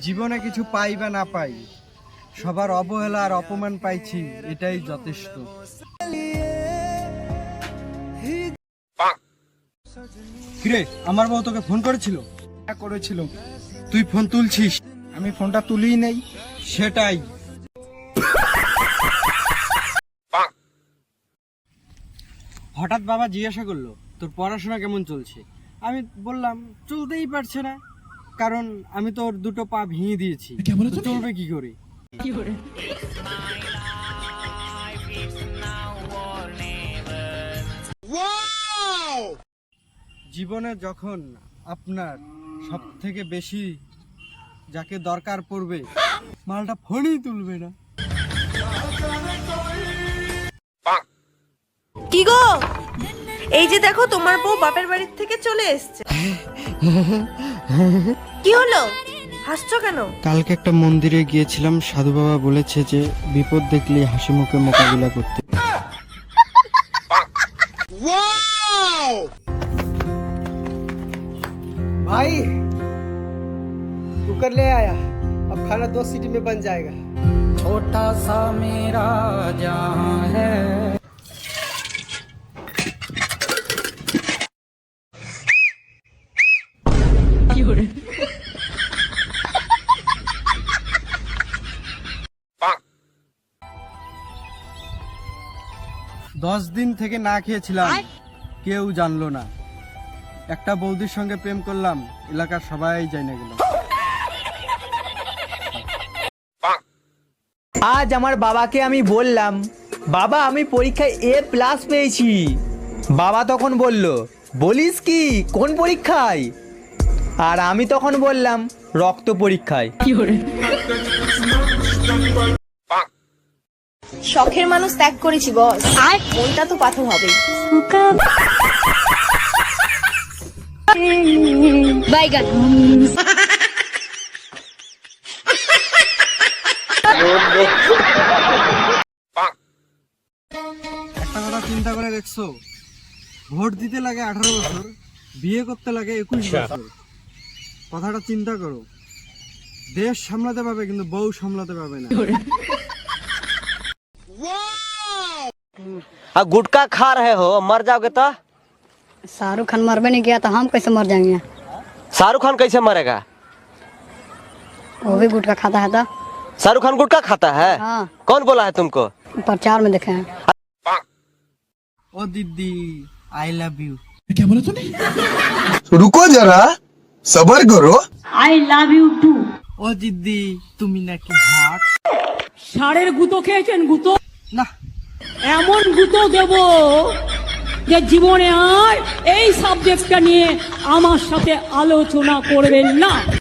জীবনে কিছু পাই বা না পাই, সবার অবহেলা আর অপমান পাইছি, এটাই যথেষ্ট। কিরে, আমার বউ তোকে ফোন করেছিল? হ্যাঁ, করেছিল। তুই ফোন তুলছিস? আমি ফোনটা তুলিই নেই। সেটাই। হঠাৎ বাবা জিজ্ঞাসা করলো, তোর পড়াশোনা কেমন চলছে? আমি বললাম চলতেই পারছে না, কারণ আমি তো ওর দুটো পা ভেঙে দিয়েছি, তো চলবে কি করে? জীবনে যখন আপনার সব থেকে বেশি যাকে দরকার পড়বে, মালটা ফোনই তুলবে না। কি গো, এই যে দেখো তোমার বউ বাপের বাড়ির থেকে চলে এসেছে। কি হলো, হাসছো কেন? কালকে একটা মন্দিরে গিয়েছিলাম, সাধু বাবা বলেছে যে বিপদ দেখলে হাসি মুখে মোকাবিলা করতে। भाई कुकर ले आया, अब खाना 2 सीटी में बन जाएगा। छोटा सा मेरा जहां है। 10 দিন থেকে না খেয়েছিলাম, কেউ জানলো না। একটা বৌদির সঙ্গে প্রেম করলাম, এলাকার সবাই জানে গেল। আজ আমার বাবাকে আমি বললাম, বাবা আমি পরীক্ষায় A+ পেয়েছি। বাবা তখন বলল, বলিস কি, কোন পরীক্ষায়? আর আমি তখন বললাম, রক্ত পরীক্ষায়। শখের মানুষ ত্যাগ করেছি বস, আর মনটা তো পাথর হবে। বাইগান। একটা কথা চিন্তা করে দেখছো, ভোট দিতে লাগে 18 বছর, বিয়ে করতে লাগে 21 বছর। কথাটা চিন্তা করো, দেশ সামলাতে পারবে কিন্তু বউ সামলাতে পারবে না। गुटखा खा रहे हो, मर जाओगे तो? शाहरुख खान मरबे नहीं किया तो हम कैसे मर जाएंगे? शाहरुख खान कैसे मरेगा? वो भी गुटखा खाता है तो? शाहरुख खान गुटखा खाता है? हाँ, कौन बोला है तुमको? प्रचार में देखे हैं। ও দিদি, আই লাভ ইউ। रुको जरा, सबर करो। ও দিদি, তুমি নাকি হট। ষাঁড়ের গুঁতো খেয়েছেন? গুঁতো না, এমন গুঁতো দেব যে জীবনে আর এই সাবজেক্টটা নিয়ে আমার সাথে আলোচনা করবেন না।